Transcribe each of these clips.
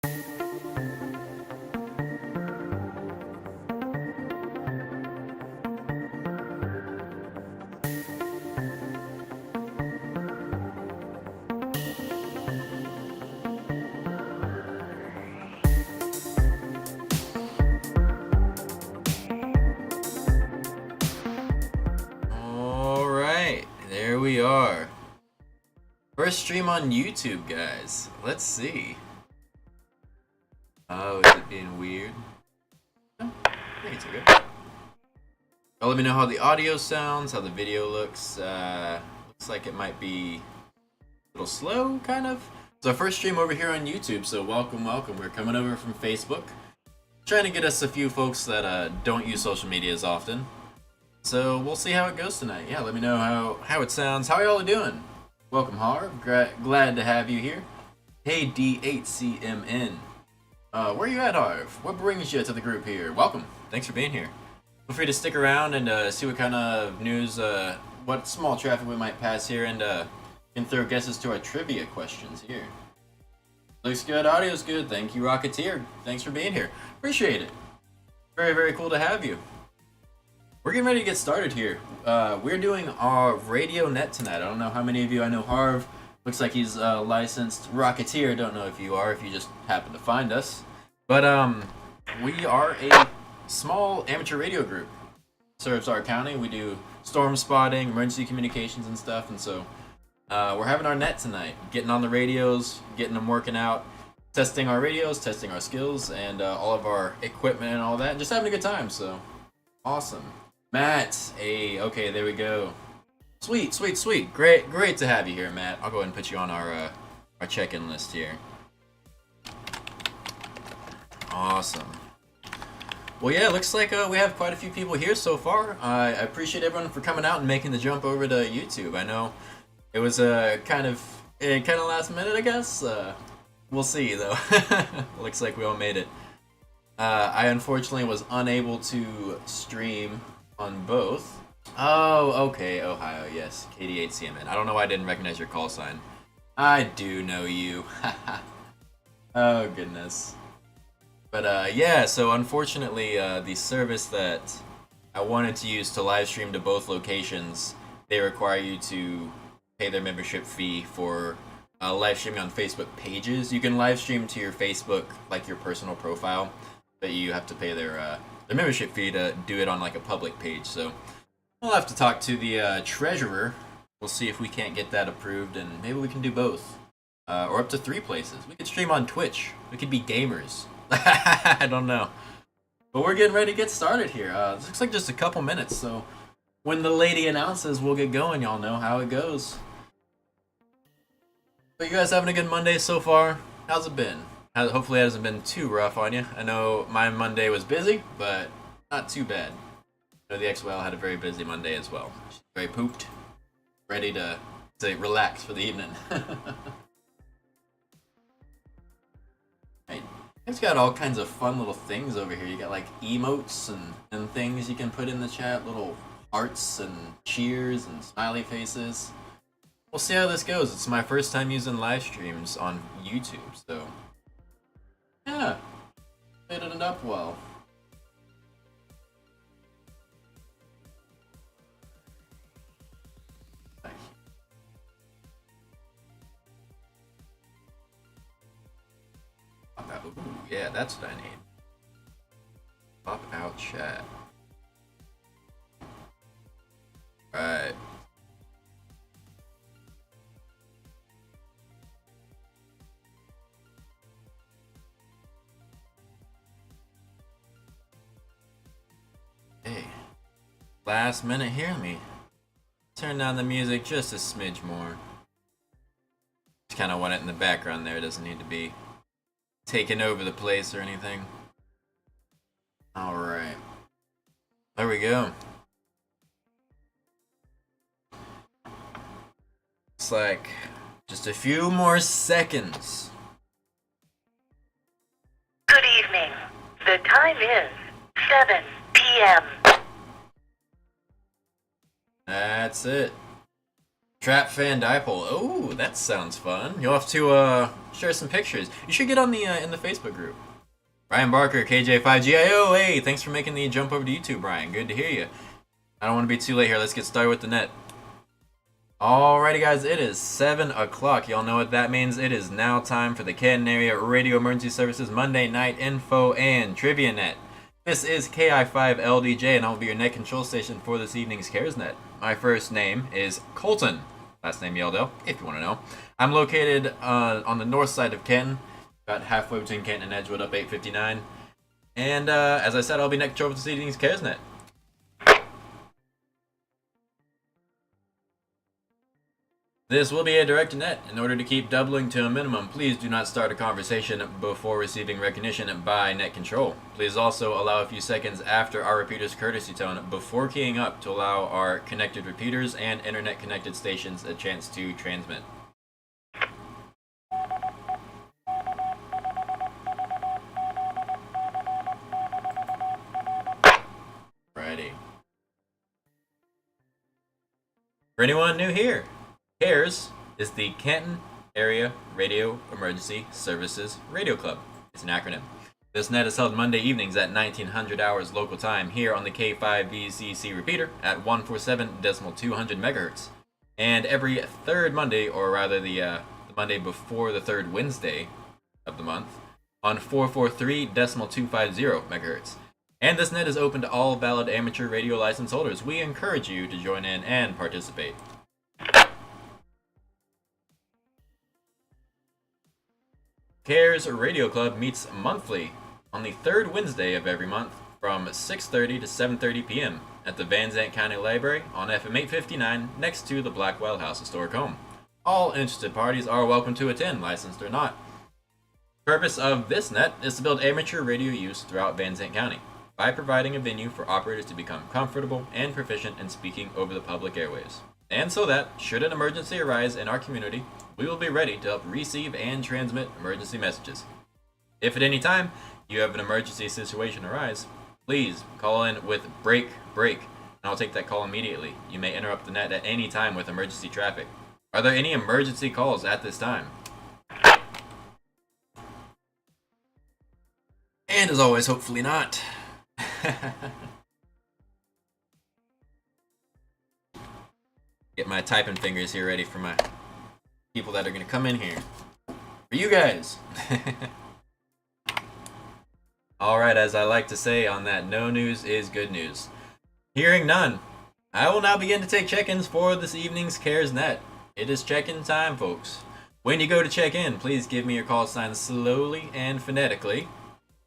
Alright, there we are. First stream on YouTube, guys. Let's see. Oh, is it being weird? I think it's okay. Oh, let me know how the audio sounds, how the video looks. Looks like it might be a little slow, kind of. It's our first stream over here on YouTube, so welcome, welcome. We're coming over from Facebook. Trying to get us a few folks that don't use social media as often. So we'll see how it goes tonight. Yeah, let me know how it sounds. How y'all doing? Welcome, Harv. Glad to have you here. Hey, D8CMN. Where you at, Harv? What brings you to the group here? Welcome. Thanks for being here. Feel free to stick around and see what kind of news, what small traffic we might pass here, and can throw guesses to our trivia questions here. Looks good. Audio's good. Thank you, Rocketeer. Thanks for being here. Appreciate it. Very, very cool to have you. We're getting ready to get started here. We're doing our radio net tonight. I don't know how many of you, I know Harv looks like he's a licensed Rocketeer. Don't know if you are, if you just happen to find us. But we are a small amateur radio group. Serves our county. We do storm spotting, emergency communications and stuff. And so we're having our net tonight. Getting on the radios, getting them working out, testing our radios, testing our skills, and all of our equipment and all that. And just having a good time, so awesome. Matt, hey, okay, there we go. Sweet, sweet, sweet. Great to have you here, Matt. I'll go ahead and put you on our check-in list here. Awesome. Well, yeah, looks like we have quite a few people here so far. I appreciate everyone for coming out and making the jump over to YouTube. I know it was kind of last minute, I guess. We'll see, though. Looks like we all made it. I unfortunately was unable to stream on both. Oh, okay, Ohio, yes. KD8CMN. I don't know why I didn't recognize your call sign. I do know you. Oh, goodness. But, yeah, so unfortunately, the service that I wanted to use to live stream to both locations, they require you to pay their membership fee for live streaming on Facebook pages. You can live stream to your Facebook, like your personal profile, but you have to pay their membership fee to do it on like a public page. So we'll have to talk to the treasurer. We'll see if we can't get that approved, and maybe we can do both, or up to 3 places. We could stream on Twitch. We could be gamers. I don't know, but we're getting ready to get started here. This looks like just a couple minutes, so when the lady announces, we'll get going. Y'all know how it goes. But you guys having a good Monday so far? How's it been? Hopefully it hasn't been too rough on you. I know my Monday was busy, but not too bad. I know the XWL had a very busy Monday as well. She's very pooped, ready to relax for the evening. Right. It's got all kinds of fun little things over here. You got like emotes and things you can put in the chat, little hearts and cheers and smiley faces. We'll see how this goes. It's my first time using live streams on YouTube, so yeah, made it up well. Ooh, yeah, that's what I need. Pop out chat. Right. Hey, last minute, hear me. Turn down the music just a smidge more. Just kind of want it in the background there. It doesn't need to be taking over the place or anything. Alright. There we go. It's like just a few more seconds. Good evening. The time is 7 p.m. That's it. Trap fan dipole. Oh, that sounds fun. You'll have to share some pictures. You should get on the in the Facebook group. Brian Barker, KJ5GIO. Hey, thanks for making the jump over to YouTube, Brian. Good to hear you. I don't want to be too late here. Let's get started with the net. Alrighty, guys, it is 7 o'clock. Y'all know what that means. It is now time for the Canton Area Radio Emergency Services Monday Night Info and Trivia Net. This is KI5LDJ, and I will be your net control station for this evening's CaresNet. My first name is Colton. Last name Yeldell, if you want to know. I'm located on the north side of Canton, about halfway between Canton and Edgewood, up 859. And as I said, I'll be net control for this evening's CaresNet. This will be a direct net. In order to keep doubling to a minimum, please do not start a conversation before receiving recognition by net control. Please also allow a few seconds after our repeater's courtesy tone before keying up to allow our connected repeaters and internet connected stations a chance to transmit. Righty. For anyone new here, CARES is the Canton Area Radio Emergency Services Radio Club. It's an acronym. This net is held Monday evenings at 1900 hours local time here on the K5VCC repeater at 147.200 megahertz. And every third Monday, or rather the Monday before the third Wednesday of the month, on 443.250 megahertz. And this net is open to all valid amateur radio license holders. We encourage you to join in and participate. CARES Radio Club meets monthly on the third Wednesday of every month from 6:30 to 7:30 p.m. at the Van Zandt County Library on FM 859 next to the Blackwell House Historic Home. All interested parties are welcome to attend, licensed or not. The purpose of this net is to build amateur radio use throughout Van Zandt County by providing a venue for operators to become comfortable and proficient in speaking over the public airwaves. And so that, should an emergency arise in our community, we will be ready to help receive and transmit emergency messages. If at any time you have an emergency situation arise, please call in with break, and I'll take that call immediately. You may interrupt the net at any time with emergency traffic. Are there any emergency calls at this time? And as always, hopefully not. Get my typing fingers here ready for my people that are going to come in here. For you guys. Alright, as I like to say on that, no news is good news. Hearing none, I will now begin to take check-ins for this evening's CaresNet. It is check-in time, folks. When you go to check in, please give me your call sign slowly and phonetically.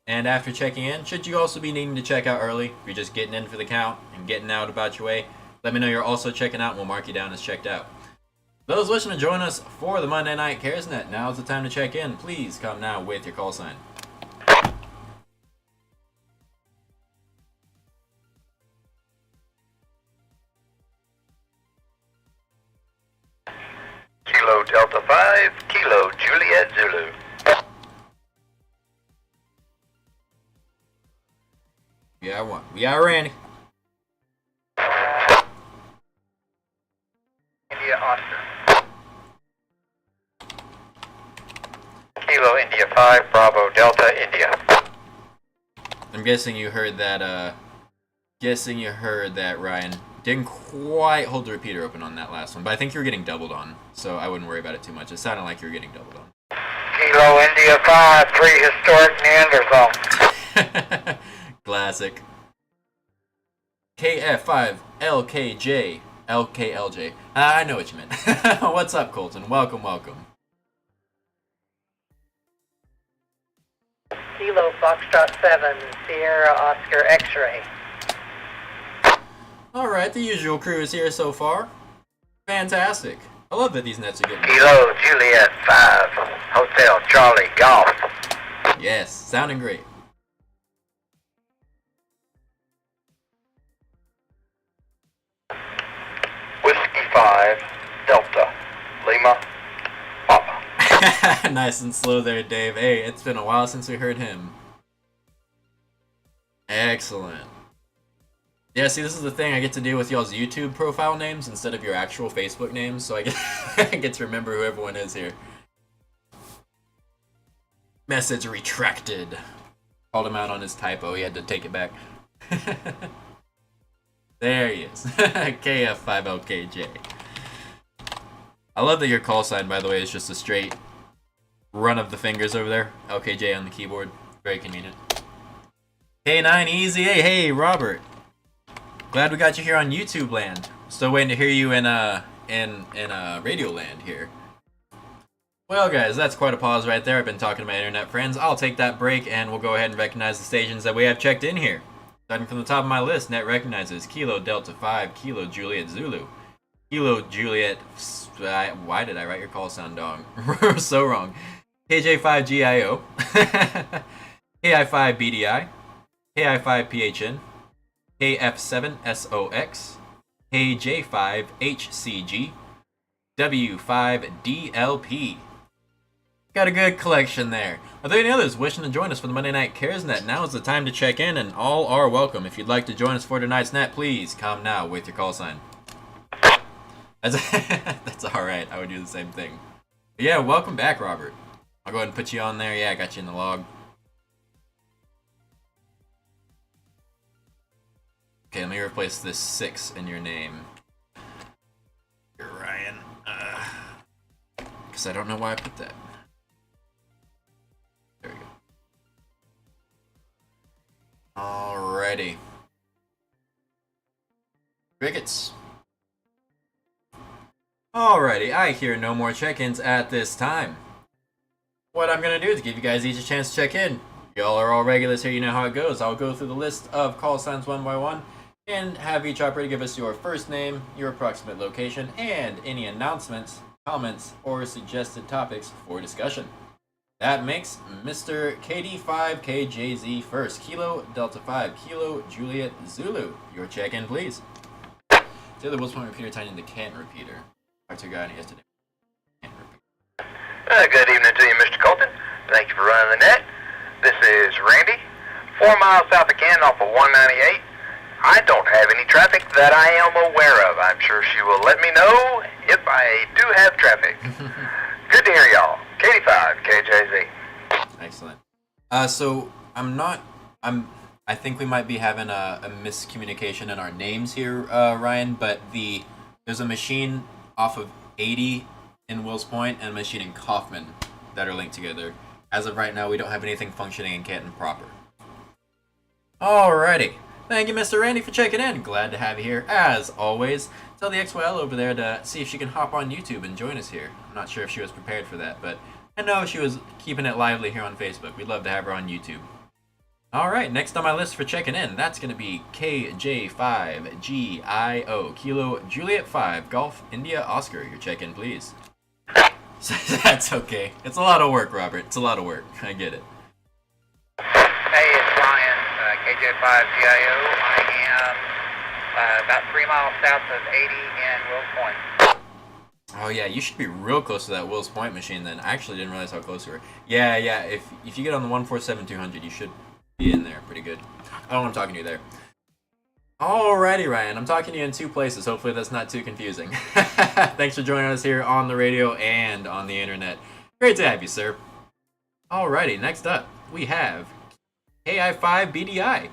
And after checking in, should you also be needing to check out early, if you're just getting in for the count and getting out about your way, let me know you're also checking out and we'll mark you down as checked out. Those wishing to join us for the Monday Night CaresNet, now's the time to check in. Please come now with your call sign. Kilo Delta 5, Kilo Juliet Zulu. Yeah, one. We got Randy. India Oscar. Kilo India 5, Bravo Delta India. I'm guessing you heard that, Ryan. Didn't quite hold the repeater open on that last one, but I think you were getting doubled on, so I wouldn't worry about it too much. It sounded like you were getting doubled on. Kilo India 5, Prehistoric Neanderthal. Classic. KF5LKJ LKLJ. I know what you meant. What's up, Colton? Welcome. Kilo Foxtrot 7, Sierra Oscar X-Ray. Alright, the usual crew is here so far. Fantastic. I love that these nets are getting... Kilo Juliet 5, Hotel Charlie Golf. Yes, sounding great. Whiskey 5, Delta, Lima, Papa. Nice and slow there, Dave. Hey, it's been a while since we heard him. Excellent. Yeah, see, this is the thing. I get to deal with y'all's YouTube profile names instead of your actual Facebook names, so I get, I get to remember who everyone is here. Message retracted. Called him out on his typo. He had to take it back. There he is. KF5LKJ. I love that your call sign, by the way, is just a straight run of the fingers over there. LKJ on the keyboard. Very convenient. K9 Easy. Hey, Robert. Glad we got you here on YouTube land. Still waiting to hear you in Radio land here. Well, guys, that's quite a pause right there. I've been talking to my internet friends. I'll take that break, and we'll go ahead and recognize the stations that we have checked in here. Starting from the top of my list, Net recognizes Kilo Delta 5, Kilo Juliet Zulu. Kilo Juliet... Why did I write your call sound dong? So wrong. KJ5GIO. KI5BDI. KI5PHN. KF7SOX. KJ5HCG. W5DLP. Got a good collection there. Are there any others wishing to join us for the Monday Night CaresNet? Now is the time to check in, and all are welcome. If you'd like to join us for tonight's net, please come now with your call sign. That's alright, I would do the same thing. But yeah, welcome back, Robert. I'll go ahead and put you on there. Yeah, I got you in the log. Okay, let me replace this 6 in your name. You're Ryan. Because I don't know why I put that. There we go. Alrighty. Crickets. Alrighty, I hear no more check-ins at this time. What I'm gonna do is give you guys each a chance to check in. Y'all are all regulars here, you know how it goes. I'll go through the list of call signs one by one and have each operator give us your first name, your approximate location, and any announcements, comments, or suggested topics for discussion. That makes Mr. KD5KJZ first. Kilo Delta 5, Kilo Juliet Zulu. Your check-in, please. The other Wilson repeater tied into Canton repeater. Talked to a guy on it yesterday. Good evening to you, Mr. Colton. Thank you for running the net. This is Randy, 4 miles south of Canton off of 198. I don't have any traffic that I am aware of. I'm sure she will let me know if I do have traffic. Good to hear y'all. 85 KJZ. Excellent. So I think we might be having a miscommunication in our names here, Ryan. But there's a machine off of 80 in Wills Point and a machine in Kaufman that are linked together. As of right now, we don't have anything functioning in Canton proper. Alrighty. Thank you, Mr. Randy, for checking in. Glad to have you here, as always. Tell the XYL over there to see if she can hop on YouTube and join us here. I'm not sure if she was prepared for that, but I know she was keeping it lively here on Facebook. We'd love to have her on YouTube. Alright, next on my list for checking in, that's going to be KJ5GIO, Kilo Juliet 5, Golf India Oscar. Your check-in, please. That's okay. It's a lot of work, Robert. It's a lot of work. I get it. Hey, it's Ryan, KJ5GIO. I am about 3 miles south of 80 in Wills Point. Oh yeah, you should be real close to that Wills Point machine then. I actually didn't realize how close you were. Yeah, if you get on the 147-200, you should be in there pretty good. I don't know what I'm talking to you there. Alrighty, Ryan. I'm talking to you in 2 places. Hopefully that's not too confusing. Thanks for joining us here on the radio and on the internet. Great to have you, sir. Alrighty, next up, we have KI5BDI,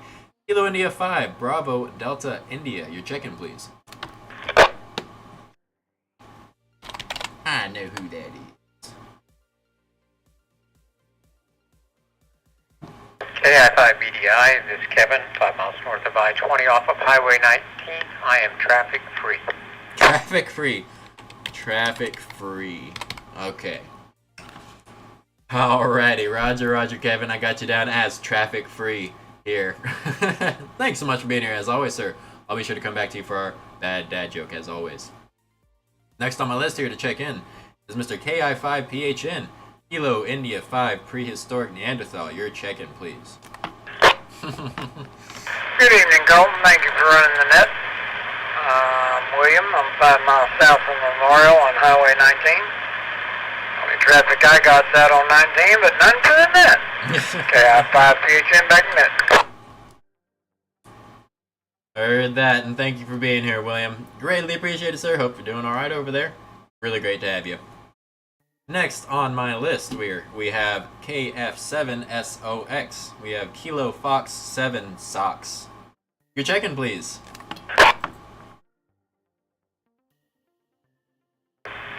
Kilo India 5, Bravo Delta India. Your check-in, please. I know who that is. KI5BDI, this is Kevin, 5 miles north of I-20 off of Highway 19. I am traffic free. Traffic free. Traffic free. Okay. Alrighty, Roger, Kevin. I got you down as traffic free here. Thanks so much for being here, as always, sir. I'll be sure to come back to you for our bad dad joke, as always. Next on my list here to check in is Mr. KI5PHN, Kilo India 5, Prehistoric Neanderthal. Your check-in, please. Good evening, Colton. Thank you for running the net. I'm William. I'm 5 miles south from Memorial on Highway 19. Only traffic I got's out on 19, but none to the net. KI5PHN back in net. Heard that, and thank you for being here, William. Greatly appreciated, sir. Hope you're doing alright over there. Really great to have you. Next on my list, we have KF7SOX. We have Kilo Fox 7 Socks. Your check-in, please.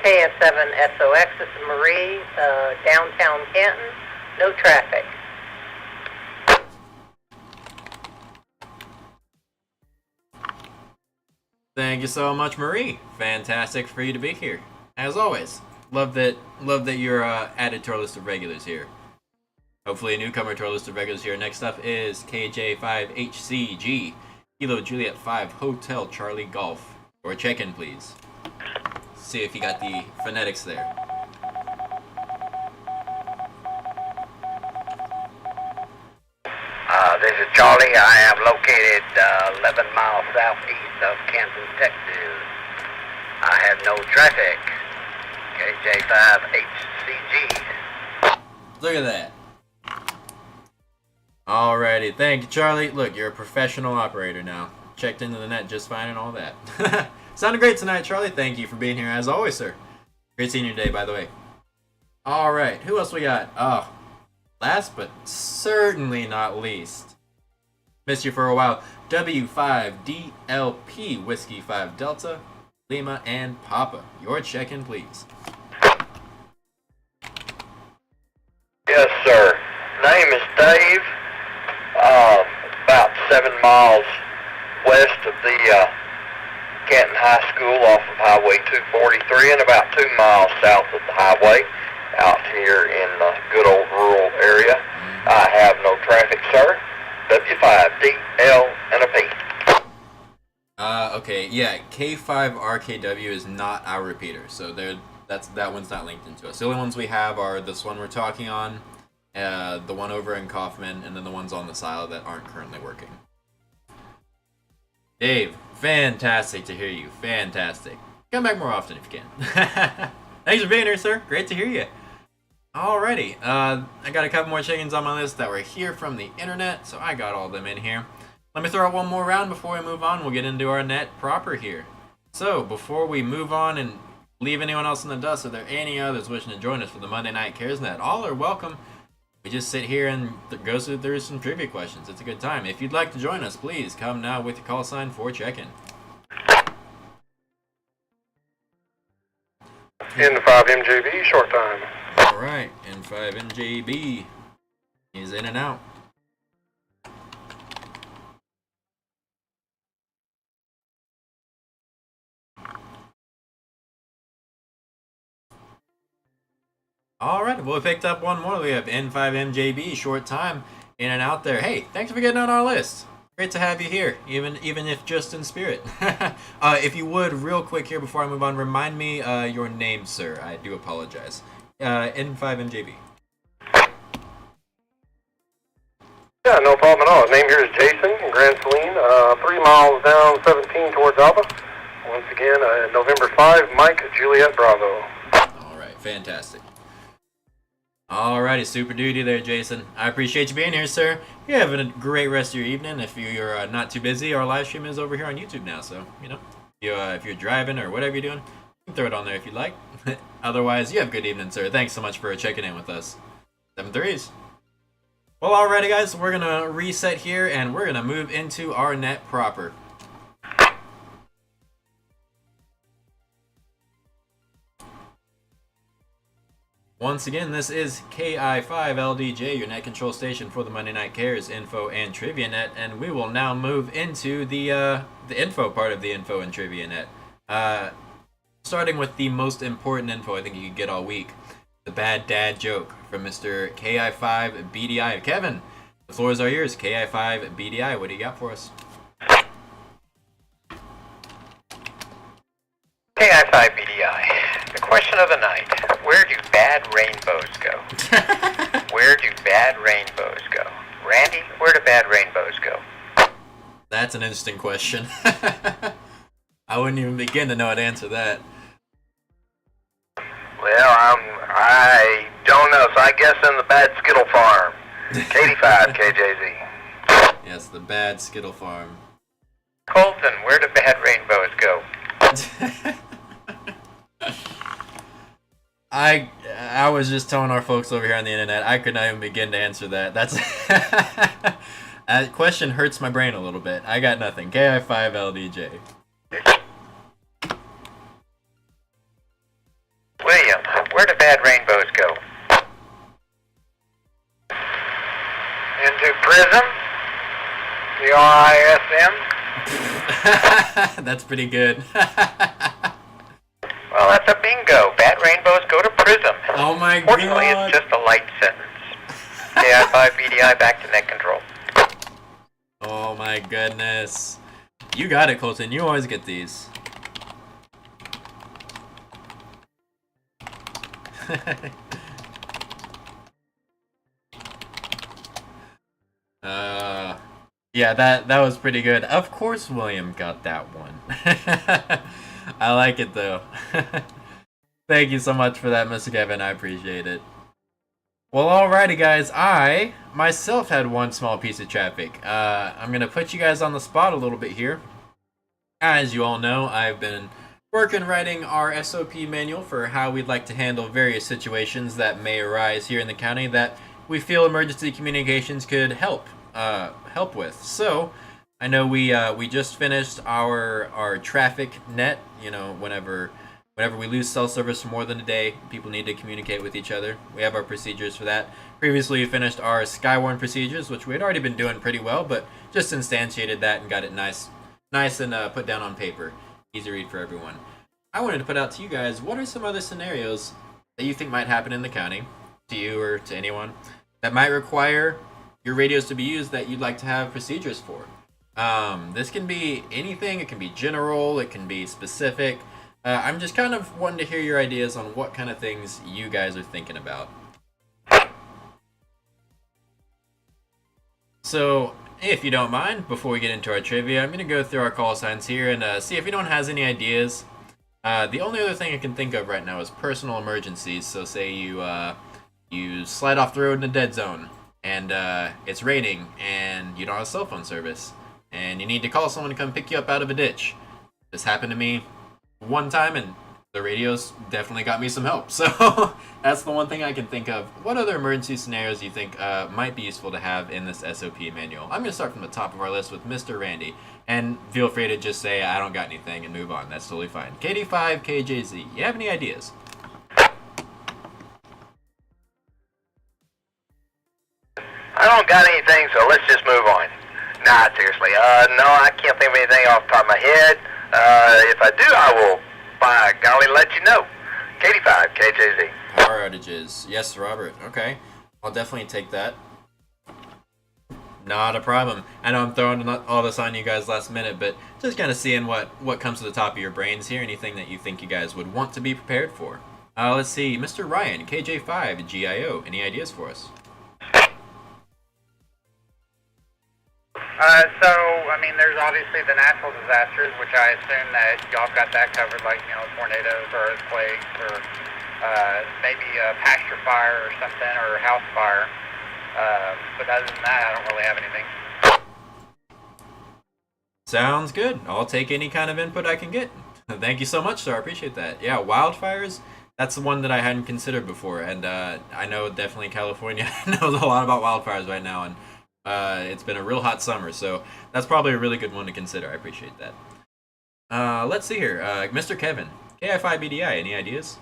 KF7SOX, this is Marie, downtown Canton, no traffic. Thank you so much, Marie. Fantastic for you to be here. As always, love that you're added to our list of regulars here. Hopefully a newcomer to our list of regulars here. Next up is KJ5HCG, Kilo Juliet 5 Hotel Charlie Golf. Or check-in, please. See if you got the phonetics there. This is Charlie. I am located 11 miles southeast of Canton, Texas. I have no traffic. KJ5HCG. Look at that. Alrighty, thank you, Charlie. Look, you're a professional operator now. Checked into the net just fine and all that. Sounded great tonight, Charlie. Thank you for being here as always, sir. Great seeing you today, by the way. Alright, who else we got? Oh, last but certainly not least. Missed you for a while. W5DLP Whiskey 5 Delta, Lima, and Papa. Your check-in, please. Yes, sir. Name is Dave. About 7 miles west of the Canton High School off of Highway 243 and about 2 miles south of the highway out here in the good old rural area. I have no traffic, sir. W5DL and a P. Okay, yeah, K5RKW is not our repeater, so that one's not linked into us. The only ones we have are this one we're talking on, the one over in Kaufman, and then the ones on the silo that aren't currently working. Dave, fantastic to hear you. Fantastic. Come back more often if you can. Thanks for being here, sir. Great to hear you. Alrighty, I got a couple more chickens on my list that were here from the internet, so I got all of them in here. Let me throw out one more round before we move on. We'll get into our net proper here. So, before we move on and leave anyone else in the dust, are there any others wishing to join us for the Monday Night Cares Net? All are welcome. We just sit here and go through some trivia questions. It's a good time. If you'd like to join us, please come now with your call sign for check-in. N5MJB, short time. Alright, N5NJB is in and out. Alright, well, we picked up one more. We have N5MJB, short time, in and out there. Hey, thanks for getting on our list. Great to have you here, even if just in spirit. If you would, real quick here before I move on, remind me your name, sir. I do apologize. N5MJB. Yeah, no problem at all. His name here is Jason in Grand Saline, 3 miles down 17 towards Alba. Once again, November 5, Mike, Juliet, Bravo. Alright, fantastic. Alrighty, super duty there, Jason. I appreciate you being here, sir. You're having a great rest of your evening. If you're not too busy, our live stream is over here on YouTube now, so, you know, if you're driving or whatever you're doing, you can throw it on there if you'd like. Otherwise, you have a good evening, sir. Thanks so much for checking in with us. 7-3s. Well, alrighty, guys, we're going to reset here, and we're going to move into our net proper. Once again, this is KI5LDJ, your net control station for the Monday Night Cares info and trivia net, and we will now move into the info part of the info and trivia net. Starting with the most important info I think you could get all week, the bad dad joke from Mr. KI5BDI. Kevin, the floors are yours. KI5BDI, what do you got for us? KI5BDI, the question of the night. Where do bad rainbows go? Where do bad rainbows go? Randy, where do bad rainbows go? That's an interesting question. I wouldn't even begin to know how to answer that. Well, I don't know, so I guess in the bad Skittle farm. 85 KJZ. Yes, the bad Skittle farm. Colton, where do bad rainbows go? I was just telling our folks over here on the internet, I could not even begin to answer that. That's that question hurts my brain a little bit. I got nothing. KI5LDJ. William, where do bad rainbows go? Into Prism? The RISM? That's pretty good. Well, that's a bingo. Bad rainbows go to Prism. Oh my god. Fortunately, it's just a light sentence. KI5BDI back to net control. Oh my goodness. You got it, Colton. You always get these. Yeah, that was pretty good. Of course William got that one. I like it though. Thank you so much for that, Mr. Kevin. I appreciate it. Well, alrighty guys, I myself had one small piece of traffic. I'm gonna put you guys on the spot a little bit here. As you all know, I've been writing our SOP manual for how we'd like to handle various situations that may arise here in the county that we feel emergency communications could help with. So, I know we just finished our traffic net. You know, whenever we lose cell service for more than a day, people need to communicate with each other. We have our procedures for that. Previously, we finished our Skywarn procedures, which we had already been doing pretty well, but just instantiated that and got it nice and put down on paper. Easy read for everyone. I wanted to put out to you guys, what are some other scenarios that you think might happen in the county, to you or to anyone, that might require your radios to be used that you'd like to have procedures for? This can be anything. It can be general. It can be specific. I'm just kind of wanting to hear your ideas on what kind of things you guys are thinking about. So, if you don't mind, before we get into our trivia, I'm going to go through our call signs here and see if anyone has any ideas. The only other thing I can think of right now is personal emergencies. So say you slide off the road in a dead zone, and it's raining, and you don't have cell phone service, and you need to call someone to come pick you up out of a ditch. This happened to me one time, and the radios definitely got me some help. So that's the one thing I can think of. What other emergency scenarios do you think might be useful to have in this SOP manual? I'm going to start from the top of our list with Mr. Randy. And feel free to just say, I don't got anything, and move on. That's totally fine. KD5, KJZ, you have any ideas? I don't got anything, so let's just move on. Nah, seriously. No, I can't think of anything off the top of my head. If I do, I will, by golly, let you know. 85, KJZ. Power outages. Yes, Robert. Okay. I'll definitely take that. Not a problem. I know I'm throwing all this on you guys last minute, but just kind of seeing what comes to the top of your brains here. Anything that you think you guys would want to be prepared for. Let's see. Mr. Ryan, KJ5, GIO. Any ideas for us? So, I mean, there's obviously the natural disasters, which I assume that y'all got that covered, like, you know, tornadoes or earthquakes or maybe a pasture fire or something, or a house fire. But other than that, I don't really have anything. Sounds good. I'll take any kind of input I can get. Thank you so much, sir. I appreciate that. Yeah, wildfires, that's the one that I hadn't considered before. And I know definitely California knows a lot about wildfires right now. And it's been a real hot summer, so that's probably a really good one to consider. I appreciate that. Let's see here. Mr. Kevin, KI5BDI, any ideas?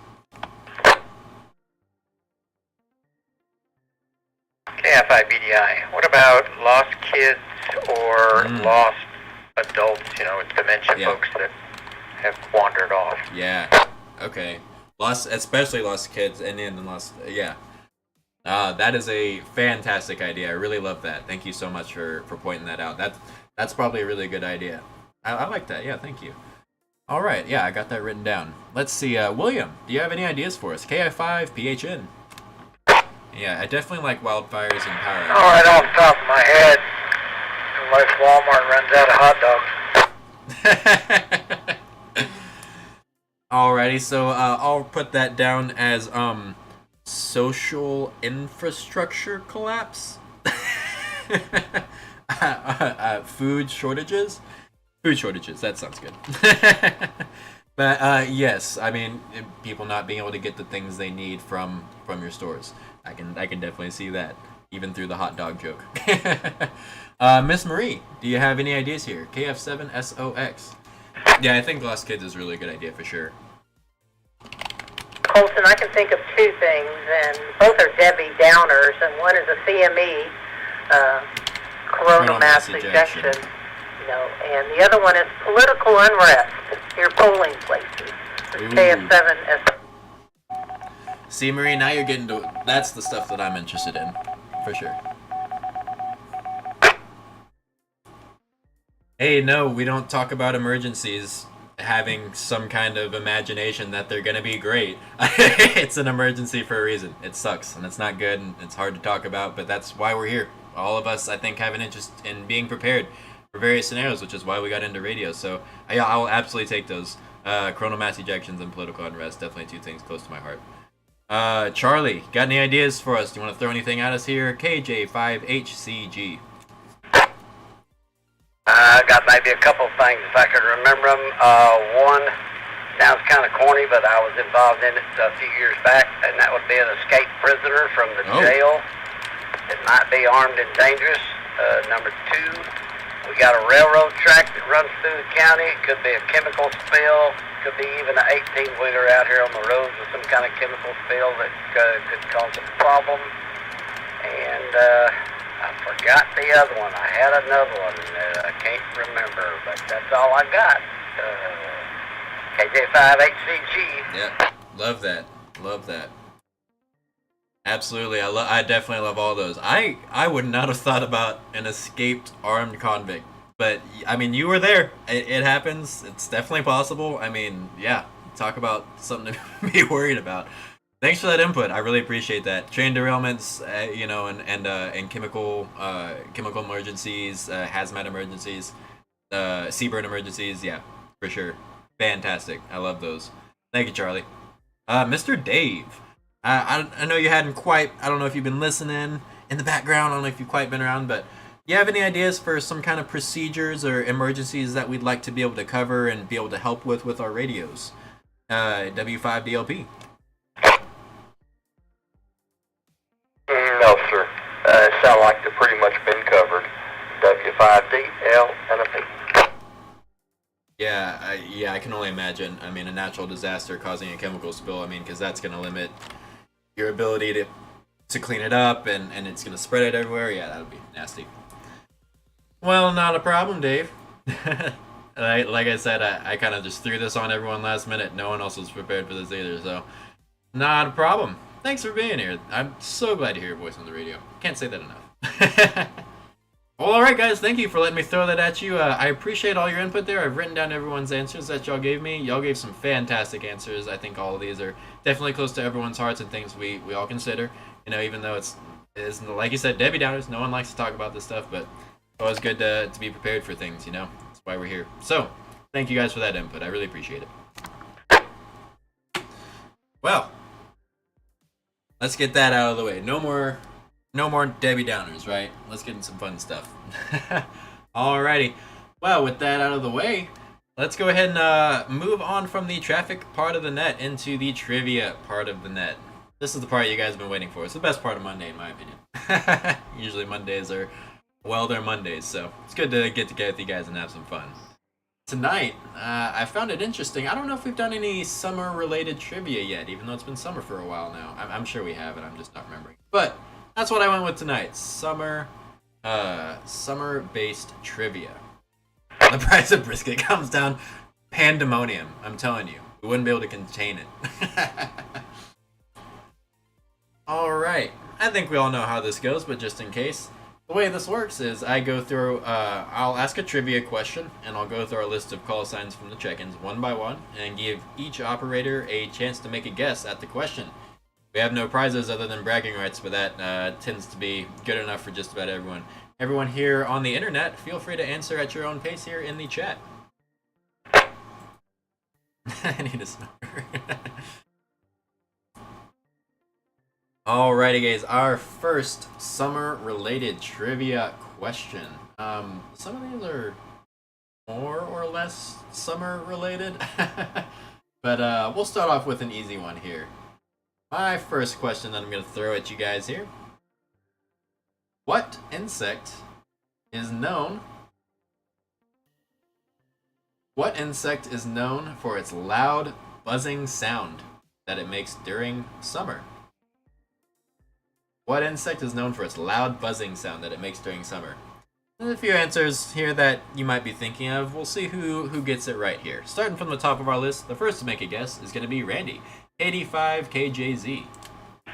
KI5BDI, what about lost kids or lost adults, you know, with dementia folks that have wandered off? Yeah, okay. Especially lost kids and then lost, yeah. That is a fantastic idea. I really love that. Thank you so much for pointing that out. That's probably a really good idea. I like that. Yeah, thank you. All right. Yeah, I got that written down. Let's see. William, do you have any ideas for us? KI5PHN. Yeah, I definitely like wildfires and power. All right, off the top of my head, unless Walmart runs out of hot dogs. Alrighty, so I'll put that down as social infrastructure collapse. Food shortages. Food shortages. That sounds good. But yes, I mean, people not being able to get the things they need from your stores. I can definitely see that, even through the hot dog joke. Miss Marie, do you have any ideas here? KF7SOX. Yeah, I think Lost Kids is a really good idea for sure. Colton, I can think of two things, and both are Debbie Downers, and one is a CME, coronal mass ejection, and the other one is political unrest, your polling places, KF7S. See, Marie, now you're getting to, that's the stuff that I'm interested in, for sure. Hey, no, we don't talk about emergencies having some kind of imagination that they're gonna be great. It's an emergency for a reason. It sucks, and it's not good, and it's hard to talk about, but that's why we're here. All of us, I think, have an interest in being prepared for various scenarios, which is why we got into radio. So, yeah, I'll absolutely take those. Coronal mass ejections and political unrest, definitely two things close to my heart. Charlie, got any ideas for us? Do you want to throw anything at us here? KJ5HCG. I got maybe a couple things if I could remember them. One sounds kind of corny, but I was involved in it a few years back, and that would be an escaped prisoner from the jail. It might be armed and dangerous. Number two, we got a railroad track that runs through the county. It could be a chemical spill. Could be even an 18-wheeler out here on the roads with some kind of chemical spill that could cause a problem. And I forgot the other one. I had another one that I can't remember, but that's all I got. KJ5HCG. Yeah, love that. Love that. Absolutely, I definitely love all those. I would not have thought about an escaped armed convict, but I mean, you were there. It happens. It's definitely possible. I mean, yeah, talk about something to be worried about. Thanks for that input. I really appreciate that. Train derailments, and chemical emergencies, hazmat emergencies, seabird emergencies. Yeah, for sure. Fantastic. I love those. Thank you, Charlie. Mr. Dave. I know you hadn't quite, I don't know if you've been listening in the background, I don't know if you've quite been around, but do you have any ideas for some kind of procedures or emergencies that we'd like to be able to cover and be able to help with our radios? W5DLP. No, sir. It sounds like they're pretty much been covered. W5D, L, and a P. Yeah, I can only imagine. I mean, a natural disaster causing a chemical spill, I mean, because that's going to limit your ability to clean it up, and it's going to spread it everywhere. Yeah, that would be nasty. Well, not a problem, Dave. Like I said, I kind of just threw this on everyone last minute. No one else was prepared for this either, so not a problem. Thanks for being here. I'm so glad to hear your voice on the radio. Can't say that enough. Well, alright guys, thank you for letting me throw that at you. I appreciate all your input there. I've written down everyone's answers that y'all gave me. Y'all gave some fantastic answers. I think all of these are definitely close to everyone's hearts and things we all consider. You know, even though it's like you said, Debbie Downers, no one likes to talk about this stuff, but it's always good to be prepared for things, you know? That's why we're here. So, thank you guys for that input. I really appreciate it. Well, let's get that out of the way. No more Debbie Downers, right? Let's get into some fun stuff. Alrighty. Well, with that out of the way, let's go ahead and move on from the traffic part of the net into the trivia part of the net. This is the part you guys have been waiting for. It's the best part of Monday, in my opinion. Usually Mondays are, well, they're Mondays, so it's good to get together with you guys and have some fun. Tonight, I found it interesting. I don't know if we've done any summer-related trivia yet, even though it's been summer for a while now. I'm sure we have, and I'm just not remembering. But that's what I went with tonight. Summer-based trivia. The price of brisket comes down pandemonium. I'm telling you, we wouldn't be able to contain it. All right. I think we all know how this goes, but just in case, the way this works is I go through. I'll ask a trivia question, and I'll go through our list of call signs from the check-ins one by one, and give each operator a chance to make a guess at the question. We have no prizes other than bragging rights, but that tends to be good enough for just about everyone. Everyone here on the internet, feel free to answer at your own pace here in the chat. I need a snore. Alrighty guys, our first summer-related trivia question. Some of these are more or less summer related. But we'll start off with an easy one here. My first question that I'm going to throw at you guys here. What insect is known for its loud buzzing sound that it makes during summer? What insect is known for its loud buzzing sound that it makes during summer? There's a few answers here that you might be thinking of. We'll see who gets it right here. Starting from the top of our list, the first to make a guess is going to be Randy. 85KJZ.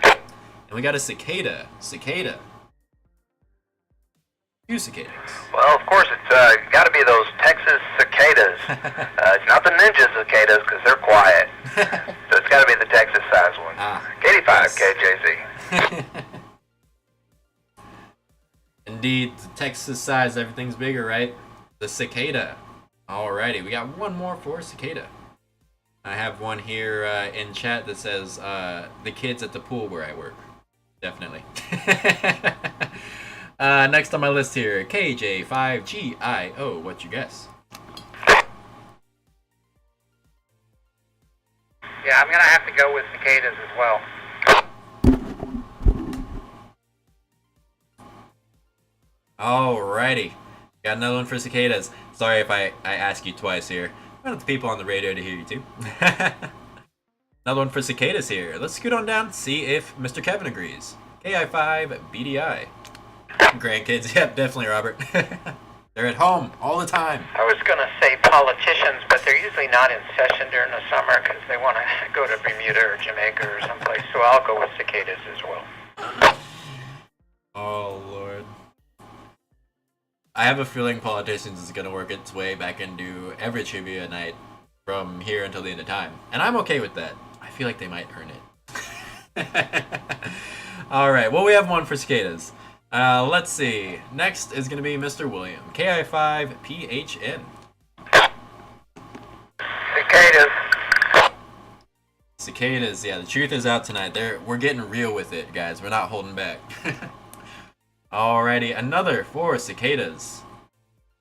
And we got a cicada. Cicada. Two cicadas. Well, of course, it's got to be those Texas cicadas. It's not the ninja cicadas because they're quiet. So it's got to be the Texas size one. 85 KJZ. Indeed, the Texas size, everything's bigger, right? The cicada. Alrighty, we got one more for cicada. I have one here in chat that says, the kids at the pool where I work. Definitely. Next on my list here, KJ5GIO. What's your guess? Yeah, I'm gonna have to go with cicadas as well. Alrighty. Got another one for cicadas. Sorry if I ask you twice here. I want the people on the radio to hear you too. Another one for cicadas here. Let's scoot on down, see if Mr. Kevin agrees. KI5BDI. Grandkids, yep, definitely, Robert. They're at home all the time. I was going to say politicians, but they're usually not in session during the summer because they want to go to Bermuda or Jamaica or someplace. So I'll go with cicadas as well. Oh, Lord. I have a feeling politicians is going to work its way back into every trivia night from here until the end of time. And I'm okay with that. I feel like they might earn it. Alright, well, we have one for cicadas. Let's see. Next is going to be Mr. William. KI5PHN. Cicadas. Cicadas, yeah, the truth is out tonight. We're getting real with it, guys. We're not holding back. Alrighty, another for cicadas.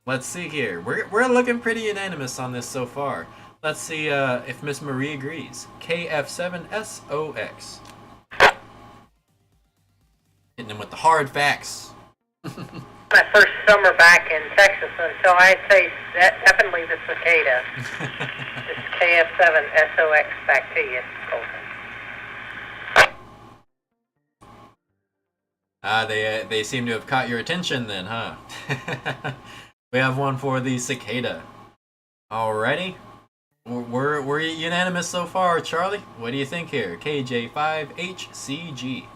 Let's see here. We're looking pretty unanimous on this so far. Let's see if Miss Marie agrees. KF7SOX. Hitting him with the hard facts. My first summer back in Texas, and so I'd say that definitely the cicada. It's KF7SOX back to you, Colton. They seem to have caught your attention then, huh? We have one for the cicada. Alrighty. We're unanimous so far, Charlie. What do you think here? KJ5HCG.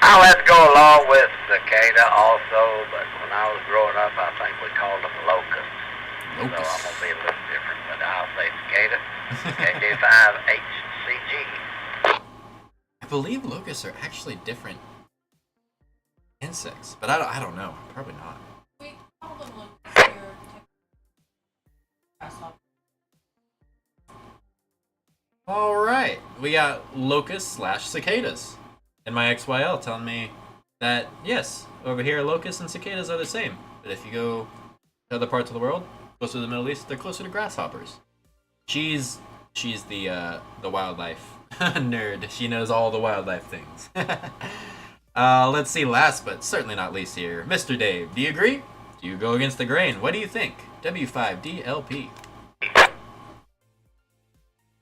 I'll have to go along with cicada also, but when I was growing up, I think we called them locusts. So I'm going to be a little different, but I'll say cicada. KJ5HCG. I believe locusts are actually different insects, but I don't know. Probably not. We call them locusts here. Alright, we got locusts / cicadas. And my XYL telling me that, yes, over here locusts and cicadas are the same. But if you go to other parts of the world, closer to the Middle East, they're closer to grasshoppers. She's the wildlife nerd. She knows all the wildlife things. Let's see, last but certainly not least here, Mr. Dave, do you agree? Do you go against the grain? What do you think? W5DLP.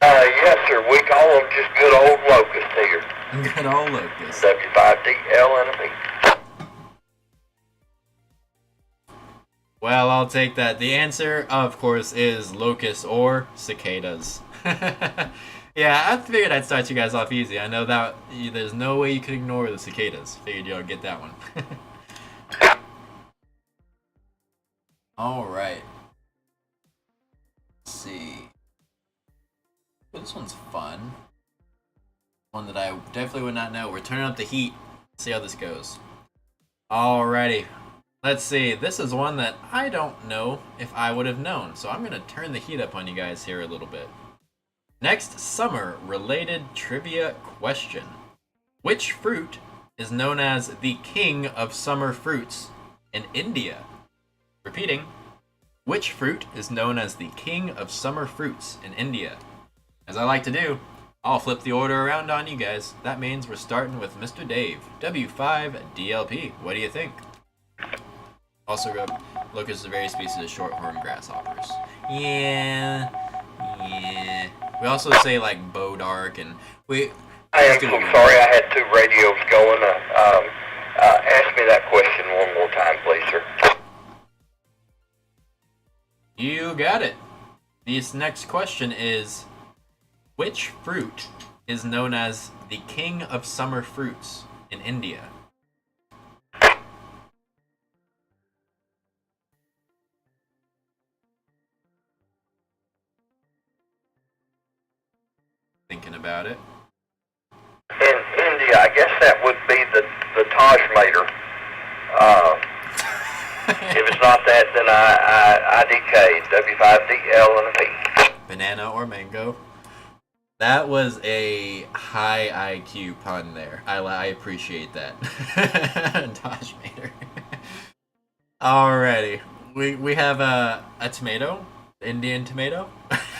Yes, sir. We call them just good old locusts here. Good old locust. W5DLNP. Well, I'll take that. The answer, of course, is locusts or cicadas. Yeah, I figured I'd start you guys off easy. I know that there's no way you could ignore the cicadas. Figured y'all would get that one. Alright. Let's see. Well, this one's fun. One that I definitely would not know. We're turning up the heat. Let's see how this goes. Alrighty. Let's see. This is one that I don't know if I would have known. So I'm going to turn the heat up on you guys here a little bit. Next summer-related trivia question. Which fruit is known as the king of summer fruits in India? Repeating, which fruit is known as the king of summer fruits in India? As I like to do, I'll flip the order around on you guys. That means we're starting with Mr. Dave, W5DLP. What do you think? Also, locusts are various species of short-horned grasshoppers. Yeah. We also say like Bodark, and we. I am so sorry, I had two radios going. Ask me that question one more time, please, sir. You got it. This next question is, which fruit is known as the king of summer fruits in India? Thinking about it. In India, I guess that would be the Taj Mater. If it's not that, then I DK, W5DL and a P. Banana or mango? That was a high IQ pun there. I appreciate that. Taj Mater. Alrighty. We have a tomato. Indian tomato.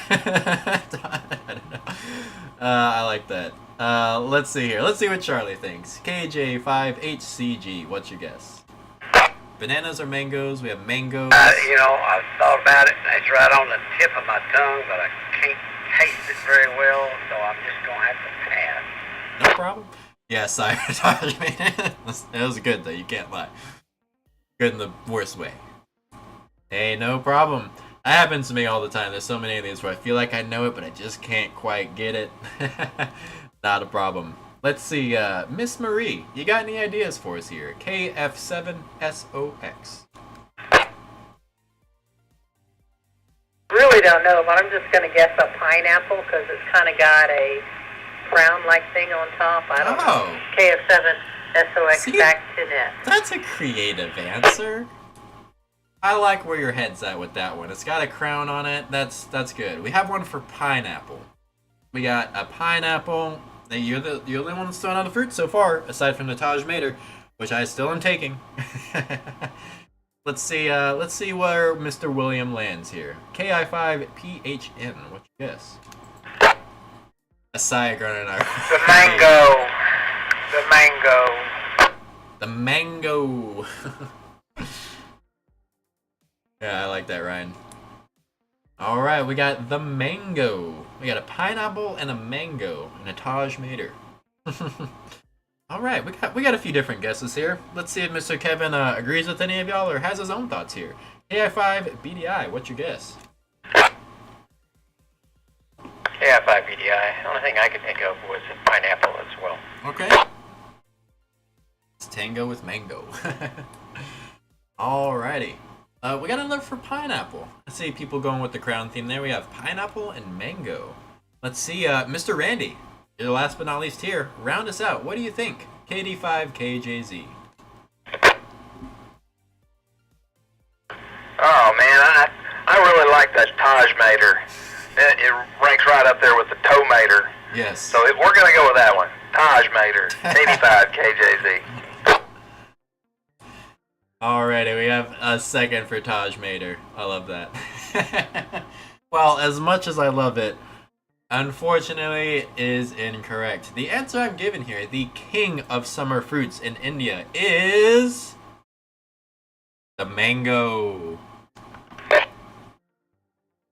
I don't know. I like that. Let's see here. Let's see what Charlie thinks. KJ5HCG. What's your guess? Bananas or mangoes? We have mangoes. I thought about it, and it's right on the tip of my tongue, but I can't taste it very well, so I'm just going to have to pass. No problem. Yes, Taj Mater. It was good, though. You can't lie. Good in the worst way. Hey, no problem. That happens to me all the time. There's so many of these where I feel like I know it, but I just can't quite get it. Not a problem. Let's see, Miss Marie, you got any ideas for us here? KF7SOX. Really don't know, but I'm just going to guess a pineapple because it's kind of got a crown-like thing on top. I don't know. KF7SOX See, back to net. That's a creative answer. I like where your head's at with that one. It's got a crown on it. That's good. We have one for pineapple. We got a pineapple. You're the only one that's thrown out of fruit so far, aside from the Taj Mater, which I still am taking. Let's see where Mr. William lands here. KI5PHN. What's your guess? Asaya Garner and I. The mango. The mango. Yeah, I like that, Ryan. Alright, we got the mango. We got a pineapple and a mango and a Taj Mater. Alright, we got a few different guesses here. Let's see if Mr. Kevin agrees with any of y'all or has his own thoughts here. AI5BDI, what's your guess? AI5BDI. The only thing I could think of was pineapple as well. Okay. It's tango with mango. Alrighty. We got another for pineapple. Let's see people going with the crown theme there. We have pineapple and mango. Let's see, Mr. Randy. You're the last but not least here. Round us out. What do you think? KD5KJZ. Oh man, I really like that Taj Mater. It ranks right up there with the Toe Mater. Yes. So we're gonna go with that one. Taj Mater, 85 KJZ. Alrighty, we have a second for Taj Mater. I love that. Well, as much as I love it, unfortunately, is incorrect. The answer I'm given here, the king of summer fruits in India, is the mango.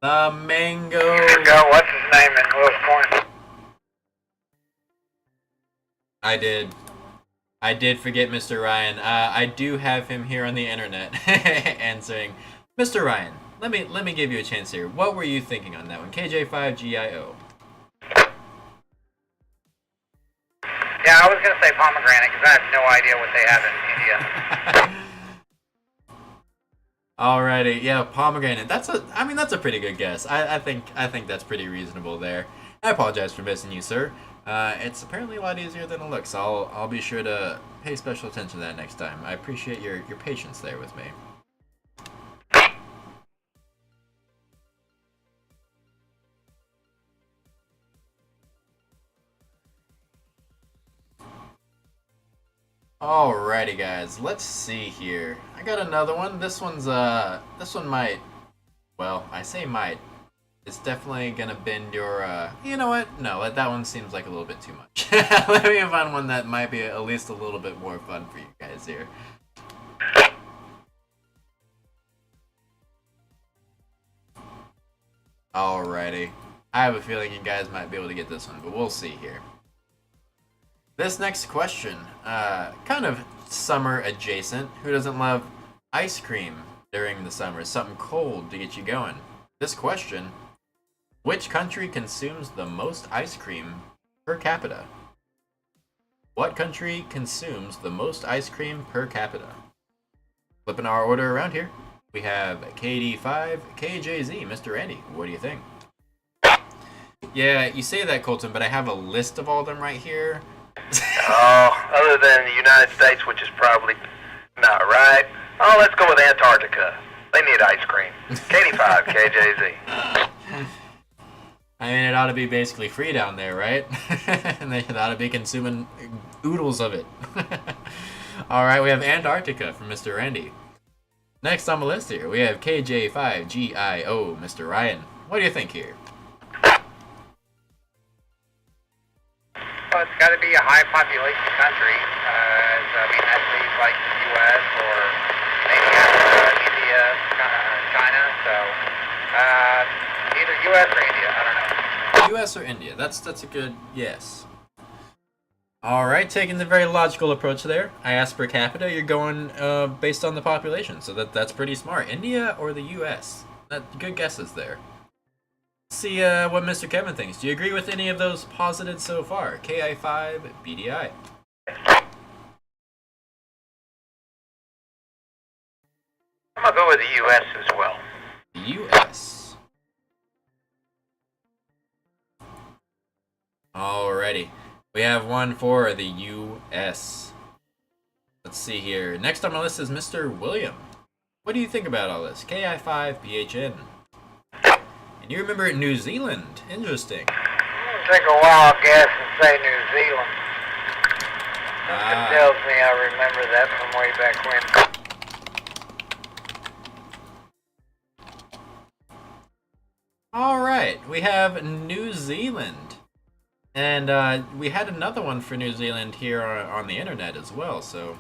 The mango. What's his name in Will's Point? I did forget Mr. Ryan. I do have him here on the internet answering. Mr. Ryan, let me give you a chance here. What were you thinking on that one? KJ5GIO. Yeah, I was going to say pomegranate because I have no idea what they have in India. Alrighty, yeah, pomegranate. That's a pretty good guess. I think that's pretty reasonable there. I apologize for missing you, sir. It's apparently a lot easier than it looks. I'll be sure to pay special attention to that next time. I appreciate your patience there with me. Alrighty, guys. Let's see here. I got another one. This one might. Well, I say might. It's definitely gonna bend your. You know what? No, that one seems like a little bit too much. Let me find one that might be at least a little bit more fun for you guys here. Alrighty. I have a feeling you guys might be able to get this one, but we'll see here. This next question, kind of summer adjacent. Who doesn't love ice cream during the summer? Something cold to get you going. This question, which country consumes the most ice cream per capita? What country consumes the most ice cream per capita? Flipping our order around here. We have KD5, KJZ, Mr. Randy. What do you think? Yeah, you say that, Colton, but I have a list of all of them right here. Other than the United States, which is probably not right. Oh, let's go with Antarctica. They need ice cream. 85, KJZ. I mean, it ought to be basically free down there, right? And they ought to be consuming oodles of it. Alright, we have Antarctica from Mr. Randy. Next on the list here, we have KJ5GIO, Mr. Ryan. What do you think here? Well, it's got to be a high population country. I mean, that leaves like the U.S. or maybe India, China. So either U.S. or India. I don't know. U.S. or India? That's a good yes. All right, taking the very logical approach there. I asked per capita. You're going based on the population, so that's pretty smart. India or the U.S. Good guesses there. See what Mr. Kevin thinks. Do you agree with any of those posited so far? KI5, BDI. I'm gonna go with the U.S. as well. The U.S. Alrighty. We have one for the U.S. Let's see here. Next on my list is Mr. William. What do you think about all this? KI5, PHN. And you remember New Zealand. Interesting. Take a wild guess and say New Zealand. It tells me I remember that from way back when. Alright, we have New Zealand. And we had another one for New Zealand here on the internet as well, so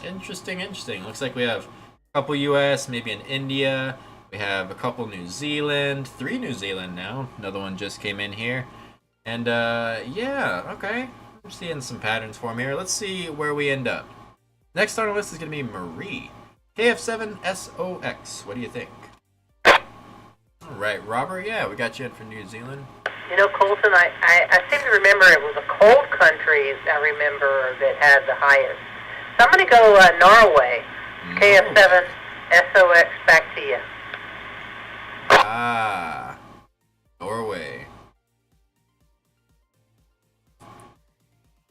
interesting. Looks like we have a couple US, maybe in India. We have a couple New Zealand, 3 New Zealand now. Another one just came in here. And yeah, okay. I'm seeing some patterns for me here. Let's see where we end up. Next on our list is going to be Marie. KF7SOX. What do you think? Alright, Robert, yeah, we got you in for New Zealand. You know, Colton, I seem to remember it was a cold country, I remember, that had the highest. So I'm going to go Norway. KF7 SOX, back to you. Ah, Norway.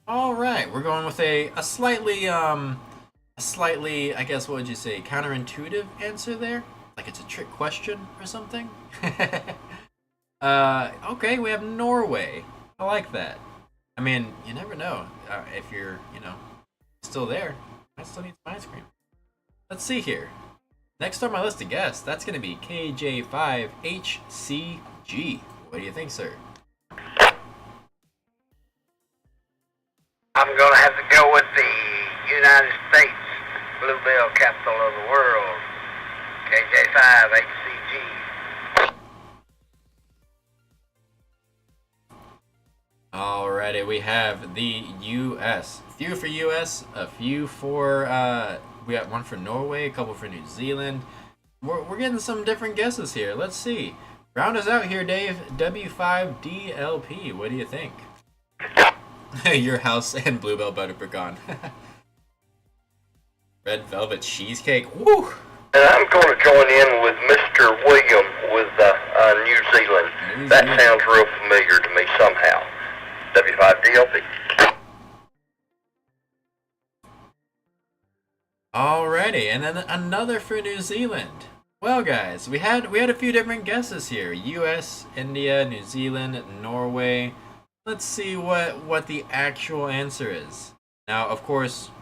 Alright, we're going with a slightly, I guess, what would you say, counterintuitive answer there? Like it's a trick question or something? Okay, we have Norway. I like that. I mean, you never know if you're, still there. I still need some ice cream. Let's see here. Next on my list of guests, that's going to be KJ5HCG. What do you think, sir? I'm going to have to go with the United States, Bluebell capital of the world. KJ5HCG. Alrighty, we have the U.S. A few for U.S., a few for, we got one for Norway, a couple for New Zealand. We're getting some different guesses here. Let's see. Round us out here, Dave. W5DLP, what do you think? Your house and Bluebell Butter Pecan. Red Velvet Cheesecake. Woo! And I'm going to join in with Mr. William with New Zealand. That sounds real familiar to me somehow. W5DLP. Alrighty, and then another for New Zealand. Well, guys, we had a few different guesses here: U.S., India, New Zealand, Norway. Let's see what the actual answer is. Now, of course,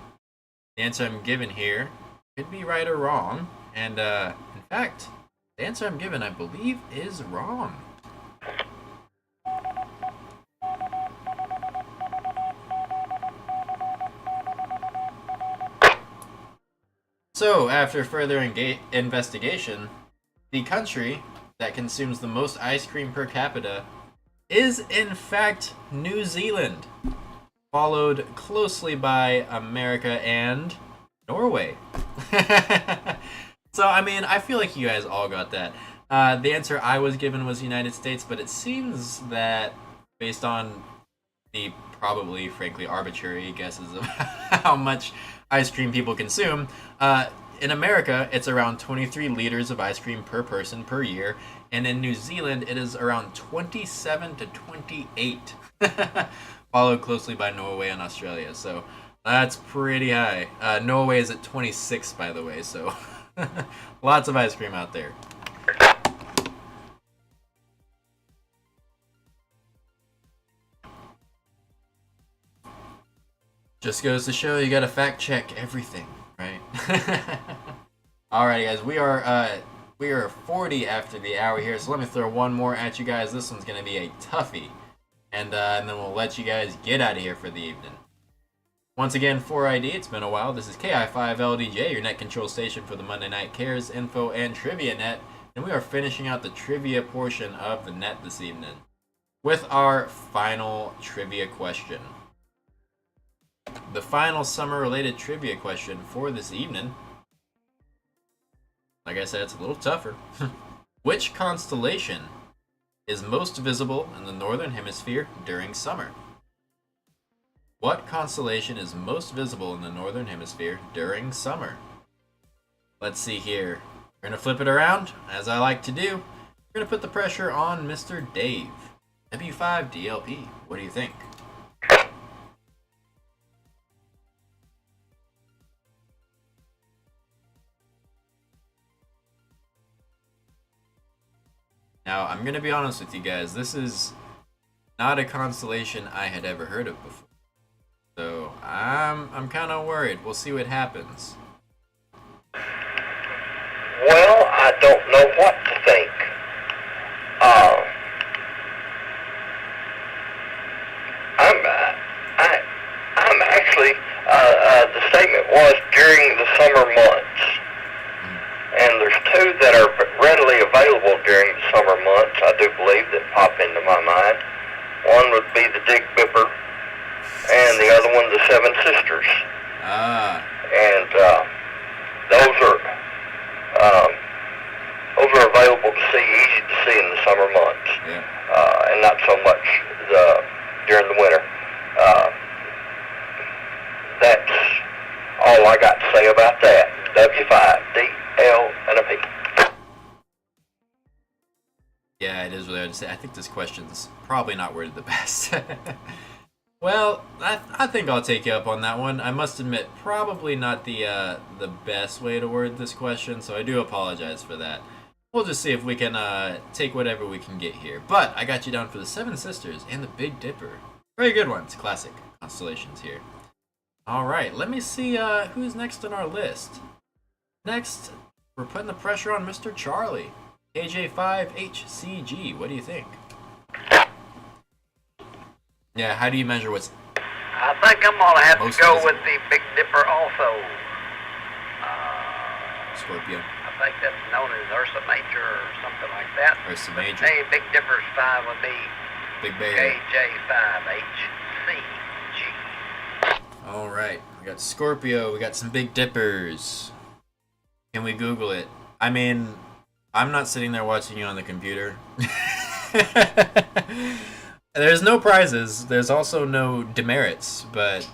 The answer I'm given here could be right or wrong, and in fact, the answer I'm given, I believe, is wrong. So, after further investigation, the country that consumes the most ice cream per capita is, in fact, New Zealand, followed closely by America and Norway. So, I mean, I feel like you guys all got that. The answer I was given was United States, but it seems that based on the probably, frankly, arbitrary guesses of how much ice cream people consume, in America, it's around 23 liters of ice cream per person per year, and in New Zealand, it is around 27 to 28, followed closely by Norway and Australia. So that's pretty high. Norway is at 26, by the way, so lots of ice cream out there. Just goes to show you gotta fact check everything, right? Alrighty, guys, we are 40 after the hour here, so let me throw one more at you guys. This one's gonna be a toughie, and then we'll let you guys get out of here for the evening. Once again, for ID, it's been a while. This is KI5LDJ, your net control station for the Monday Night Cares, Info, and Trivia Net, and we are finishing out the trivia portion of the net this evening with our final trivia question. The final summer-related trivia question for this evening, like I said, it's a little tougher. Which constellation is most visible in the northern hemisphere during summer? What constellation is most visible in the northern hemisphere during summer? Let's see here. We're going to flip it around, as I like to do. We're going to put the pressure on Mr. Dave. W5DLP, what do you think? Now, I'm going to be honest with you guys, this is not a constellation I had ever heard of before. So, I'm kind of worried. We'll see what happens. Well, I don't know what to think. I'm actually, the statement was during the summer months. And there's two that are readily available during the summer months, I do believe, that pop into my mind. One would be the Big Dipper, and the other one, the Seven Sisters. And those are available to see, easy to see in the summer months, and not so much during the winter. That's all I got to say about that. W5DL and a P. Yeah, it is really hard to say. I think this question's probably not worded the best. Well, I think I'll take you up on that one. I must admit, probably not the best way to word this question, so I do apologize for that. We'll just see if we can take whatever we can get here. But I got you down for the Seven Sisters and the Big Dipper. Very good ones. Classic constellations here. Alright, let me see who's next on our list. Next, we're putting the pressure on Mr. Charlie. KJ5HCG, what do you think? Yeah, how do you measure what's... I think I'm going to have to go with the Big Dipper also. Scorpio. I think that's known as Ursa Major or something like that. Ursa Major. Hey, Big Dipper's 5 would be Big Bear. KJ5HCG. Alright, we got Scorpio, we got some Big Dippers. Can we Google it? I mean, I'm not sitting there watching you on the computer. There's no prizes, there's also no demerits, but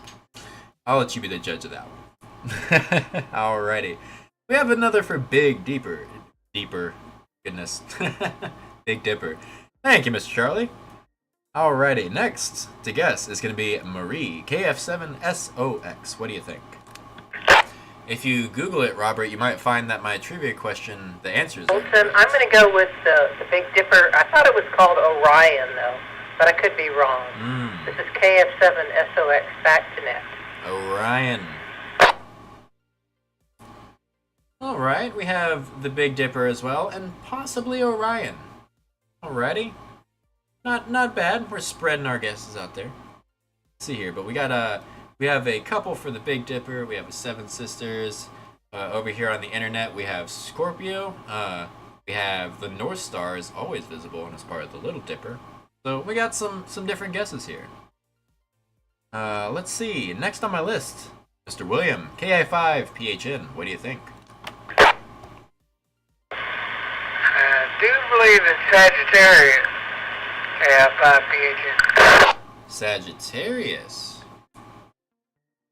I'll let you be the judge of that one. Alrighty. We have another for Big Deeper. Deeper. Goodness. Big Dipper. Thank you, Mr. Charlie. Alrighty, next to guess is going to be Marie, KF7SOX. What do you think? If you Google it, Robert, you might find that my trivia question, the answer is... Listen, I'm going to go with the Big Dipper. I thought it was called Orion, though, but I could be wrong. This is KF7SOX, back to net. Orion. Alright, we have the Big Dipper as well, and possibly Orion. Alrighty. Not bad. We're spreading our guesses out there. Let's see here, but we have a couple for the Big Dipper. We have a Seven Sisters. Over here on the internet, we have Scorpio. We have the North Star is always visible and is part of the Little Dipper. So we got some different guesses here. Let's see. Next on my list, Mr. William, KI5PHN. What do you think? I do believe it's Sagittarius. KF5PHN. Sagittarius.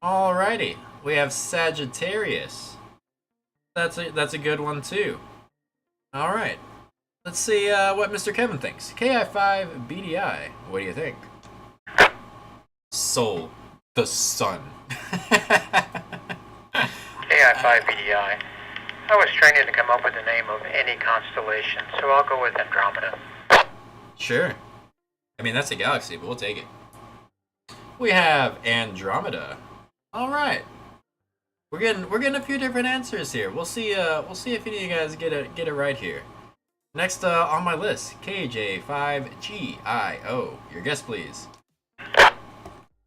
Alrighty, we have Sagittarius. That's a good one too. All right, let's see what Mr. Kevin thinks. KI5BDI. What do you think? Sol, the sun. KI5BDI. I was training to come up with the name of any constellation, so I'll go with Andromeda. Sure. I mean, that's a galaxy, but we'll take it. We have Andromeda. All right. We're getting a few different answers here. We'll see if any of you guys get it right here. Next on my list, KJ5GIO. Your guess, please.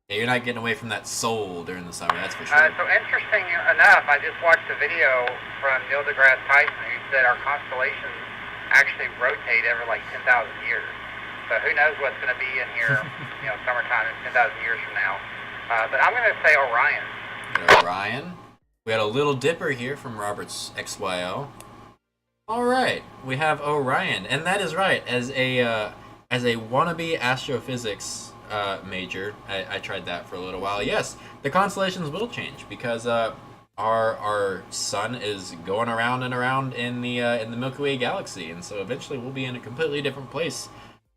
Yeah, you're not getting away from that soul during the summer, that's for sure. So interesting enough, I just watched a video from Neil deGrasse Tyson who said our constellations actually rotate every like 10,000 years. So who knows what's going to be in here, summertime in 10,000 years from now. But I'm going to say Orion. Orion. We had a Little Dipper here from Robert's XYL. All right, we have Orion, and that is right. As a wannabe astrophysics major, I tried that for a little while. Yes, the constellations will change because our sun is going around and around in the Milky Way galaxy, and so eventually we'll be in a completely different place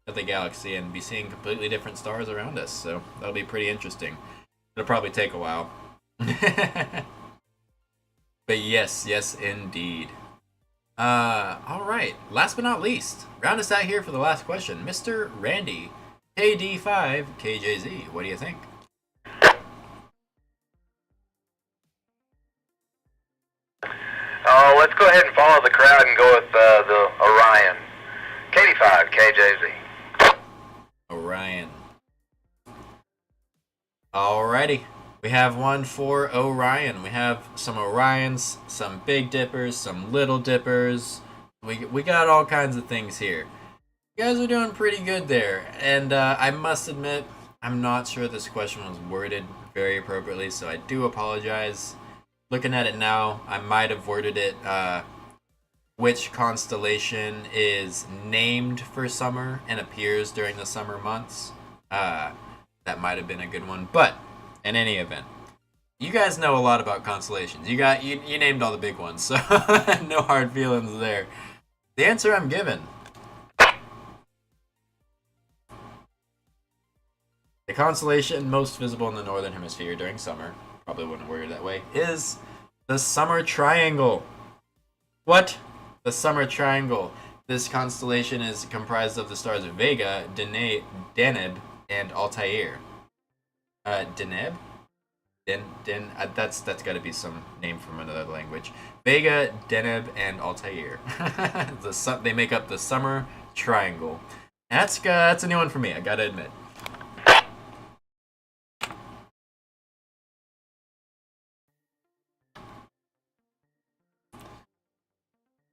of the galaxy and be seeing completely different stars around us. So that'll be pretty interesting. It'll probably take a while. But yes, indeed. All right. Last but not least, round us out here for the last question, Mr. Randy, KD5KJZ. What do you think? Let's go ahead and follow the crowd and go with the Orion. 85 KJZ. Orion. Alrighty. We have one for Orion. We have some Orions, some Big Dippers, some Little Dippers. We got all kinds of things here. You guys are doing pretty good there. And I must admit, I'm not sure this question was worded very appropriately, so I do apologize. Looking at it now, I might have worded it, which constellation is named for summer and appears during the summer months. That might have been a good one. But in any event, you guys know a lot about constellations. You named all the big ones, so no hard feelings there. The answer I'm given: the constellation most visible in the northern hemisphere during summer, probably wouldn't word it that way, is the Summer Triangle. What? The Summer Triangle. This constellation is comprised of the stars Vega, Deneb, and Altair. Deneb? That's got to be some name from another language. Vega, Deneb, and Altair. They make up the Summer Triangle. That's a new one for me, I gotta admit.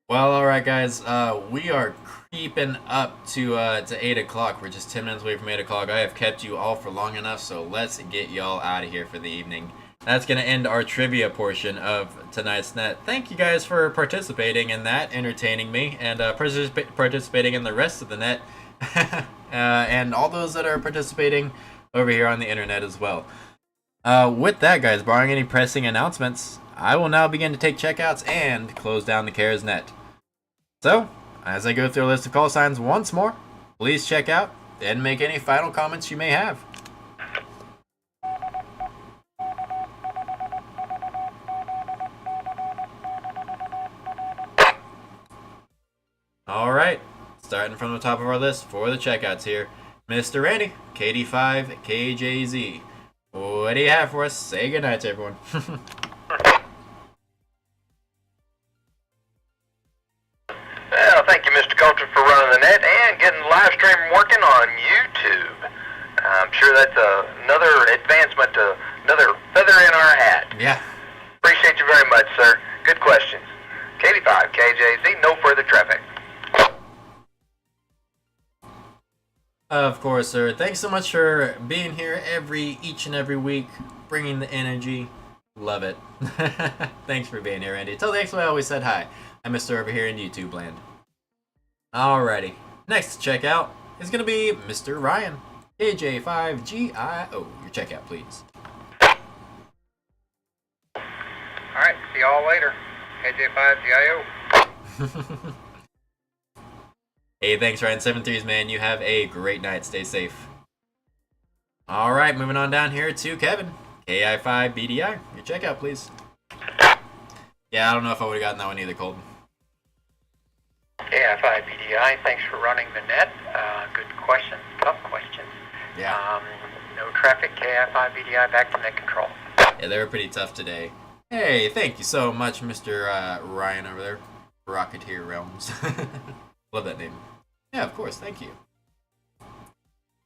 Well, alright guys, we are creeping up to 8 o'clock. We're just 10 minutes away from 8 o'clock. I have kept you all for long enough, so let's get y'all out of here for the evening. That's going to end our trivia portion of tonight's net. Thank you guys for participating in that, entertaining me, and participating in the rest of the net. And all those that are participating over here on the internet as well. With that, guys, barring any pressing announcements, I will now begin to take checkouts and close down the CARES net. So, as I go through a list of call signs once more, please check out and make any final comments you may have. Alright, starting from the top of our list for the checkouts here, Mr. Randy, KD5KJZ. What do you have for us? Say goodnight to everyone. stream working on YouTube. I'm sure that's another advancement, another feather in our hat. Yeah. Appreciate you very much, sir. Good questions. KD5, KJZ, no further traffic. Of course, sir. Thanks so much for being here each and every week, bringing the energy. Love it. Thanks for being here, Randy. Tell the X I always said hi. I missed her over here in YouTube land. Alrighty. Next checkout is going to be Mr. Ryan. KJ5GIO. Your checkout, please. Alright, see y'all later. KJ5GIO. Hey, thanks, Ryan. 7-3s, man. You have a great night. Stay safe. Alright, moving on down here to Kevin. KI5BDI. Your checkout, please. Yeah, I don't know if I would have gotten that one either, Colton. KI5BDI, thanks for running the net. Good question. Tough questions. Yeah. No traffic, KI5BDI, back to net control. Yeah, they were pretty tough today. Hey, thank you so much, Mr. Ryan over there. Rocketeer Realms. Love that name. Yeah, of course. Thank you.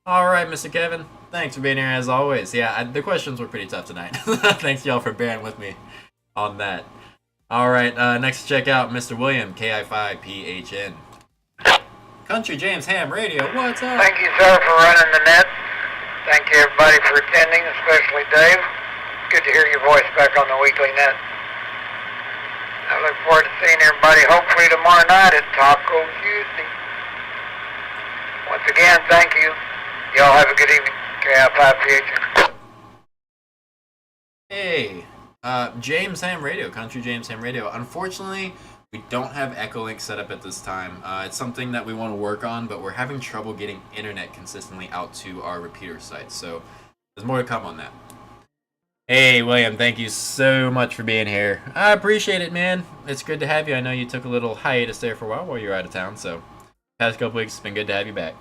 Alright, Mr. Kevin. Thanks for being here as always. Yeah, the questions were pretty tough tonight. Thanks y'all for bearing with me on that. Alright, next check out Mr. William, KI5PHN. Country James Ham Radio, what's up? Thank you, sir, for running the net. Thank you, everybody, for attending, especially Dave. Good to hear your voice back on the weekly net. I look forward to seeing everybody hopefully tomorrow night at Taco Tuesday. Once again, thank you. Y'all have a good evening. KI5PHN. Hey, James Ham Radio, Country James Ham Radio. Unfortunately, we don't have Echolink set up at this time. It's something that we want to work on, but we're having trouble getting internet consistently out to our repeater sites. So there's more to come on that. Hey, William, thank you so much for being here. I appreciate it, man. It's good to have you. I know you took a little hiatus there for a while you were out of town, so past couple weeks, it's been good to have you back.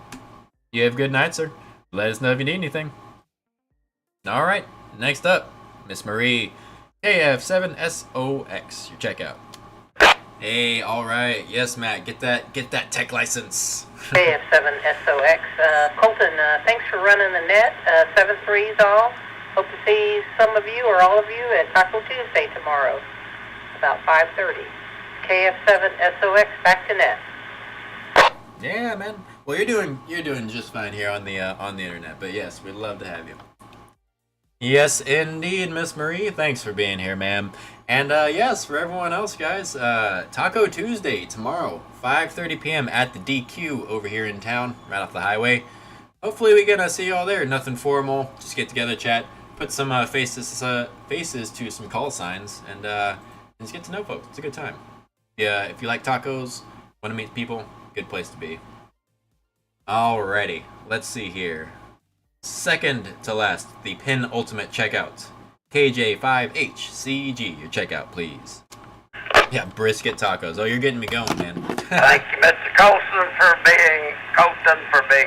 You have a good night, sir. Let us know if you need anything. All right, next up, Miss Marie, KF7SOX, your checkout. Hey, all right, yes, Matt, get that tech license. KF7SOX. Colton, thanks for running the net. 7-3s all. Hope to see some of you or all of you at Taco Tuesday tomorrow, about 5:30. KF7SOX, back to net. Yeah, man. Well, you're doing just fine here on the internet, but yes, we'd love to have you. Yes, indeed, Miss Marie. Thanks for being here, ma'am. And yes, for everyone else, guys, Taco Tuesday tomorrow, 5:30 p.m. at the DQ over here in town, right off the highway. Hopefully, we gonna see you all there. Nothing formal, just get together, chat, put some faces to some call signs, and just get to know folks. It's a good time. Yeah, if you like tacos, want to meet people, good place to be. Alrighty, let's see here. Second to last, the penultimate checkout. KJ5HCG, your checkout, please. Yeah, brisket tacos. Oh, you're getting me going, man. Thank you, Mr. Colton, for being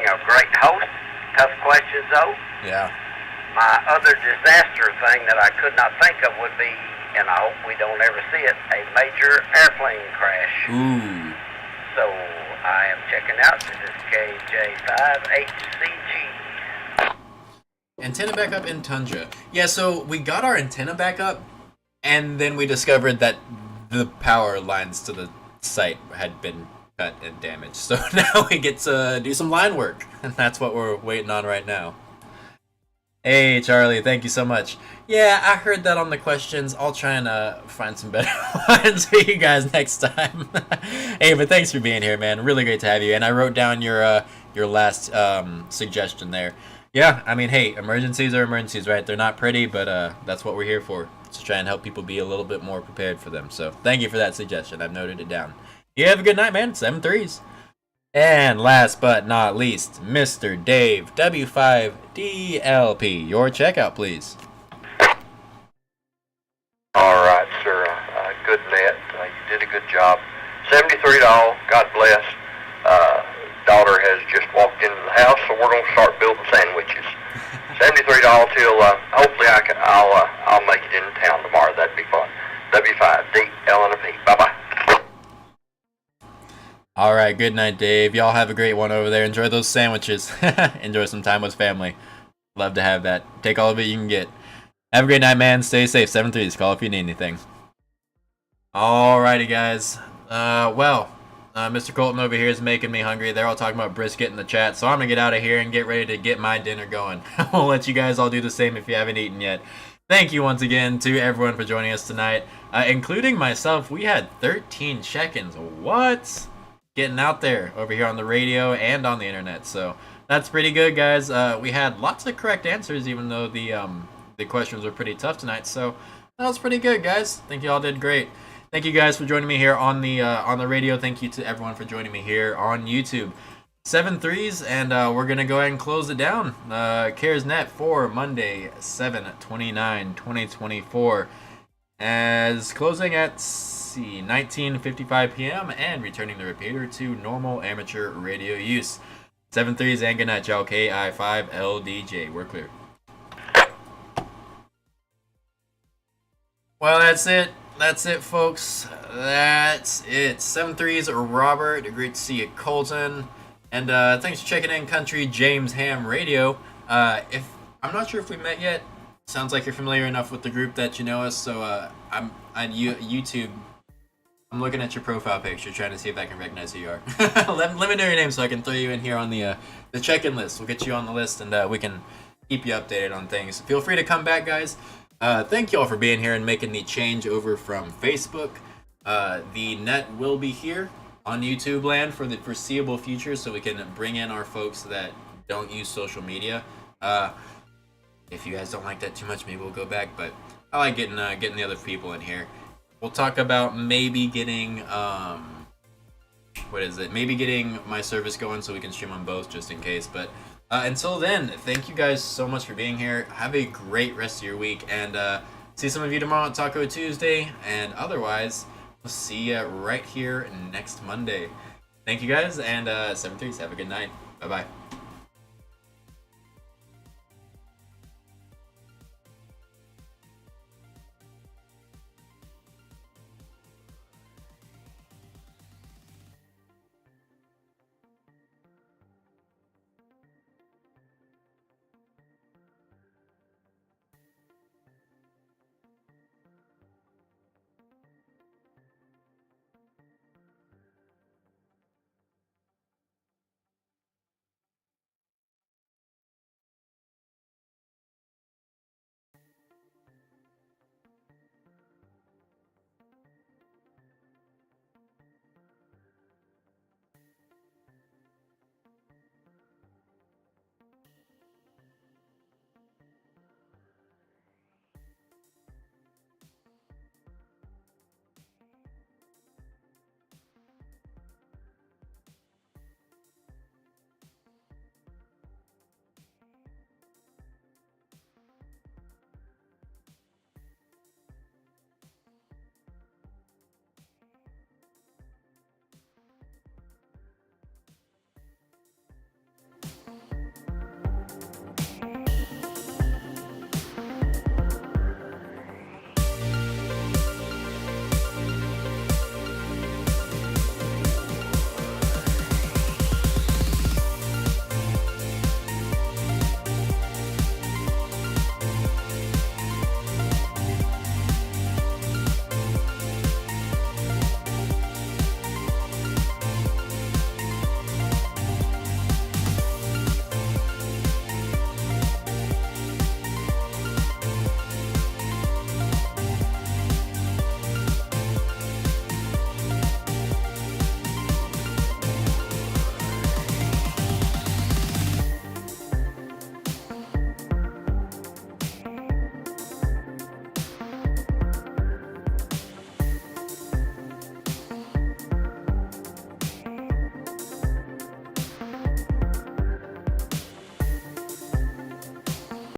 a great host. Tough questions, though. Yeah. My other disaster thing that I could not think of would be, and I hope we don't ever see it, a major airplane crash. Ooh. So I am checking out. This is KJ5HCG. Antenna backup in Tundra. Yeah, so we got our antenna back up, and then we discovered that the power lines to the site had been cut and damaged. So now we get to do some line work, and that's what we're waiting on right now. Hey, Charlie, thank you so much. Yeah, I heard that on the questions. I'll try and find some better ones for you guys next time. Hey, but thanks for being here, man. Really great to have you. And I wrote down your last suggestion there. Yeah, I mean, hey, emergencies are emergencies, right? They're not pretty, but that's what we're here for. To try and help people be a little bit more prepared for them. So thank you for that suggestion. I've noted it down. You have a good night, man. 7-3s. And last but not least, Mr. Dave, W5DLP. Your checkout, please. All right, sir. Good net. You did a good job. $73. God bless. Daughter has just walked into the house, so we're going to start building sandwiches. $73 till hopefully I'll make it into town tomorrow. That'd be fun. W5D LNP. Bye bye. All right, good night, Dave. Y'all have a great one over there. Enjoy those sandwiches. Enjoy some time with family. Love to have that. Take all of it you can get. Have a great night, man. Stay safe. 7-3s. Call if you need anything. Alrighty, guys. Mr. Colton over here is making me hungry. They're all talking about brisket in the chat, so I'm gonna get out of here and get ready to get my dinner going. I'll let you guys all do the same if you haven't eaten yet. Thank you once again to everyone for joining us tonight, including myself. We had 13 check-ins. What? Getting out there over here on the radio and on the internet, so that's pretty good, guys. We had lots of correct answers, even though the questions were pretty tough tonight. So that was pretty good, guys. Think you all did great. Thank you guys for joining me here on the radio. Thank you to everyone for joining me here on YouTube. 7-3s, and we're gonna go ahead and close it down. CaresNet for Monday, 7/29/2024, as closing at 19:55 p.m. and returning the repeater to normal amateur radio use. 7-3s and good night, y'all. KI5LDJ. We're clear. Well, that's it. That's it, folks. That's it. 7-3s, Robert. Great to see you, Colton. And thanks for checking in, Country James Ham Radio. If I'm not sure if we met yet. Sounds like you're familiar enough with the group that you know us. So I'm on YouTube. I'm looking at your profile picture, trying to see if I can recognize who you are. let me know your name so I can throw you in here on the check-in list. We'll get you on the list, and we can keep you updated on things. Feel free to come back, guys. Thank you all for being here and making the change over from Facebook. The net will be here on YouTube land for the foreseeable future, so we can bring in our folks that don't use social media. If you guys don't like that too much, maybe we'll go back. But I like getting the other people in here. We'll talk about maybe getting maybe getting my service going so we can stream on both, just in case. But until then, thank you guys so much for being here. Have a great rest of your week, and see some of you tomorrow on Taco Tuesday. And otherwise, we'll see you right here next Monday. Thank you guys, and 7-3s. Have a good night. Bye bye.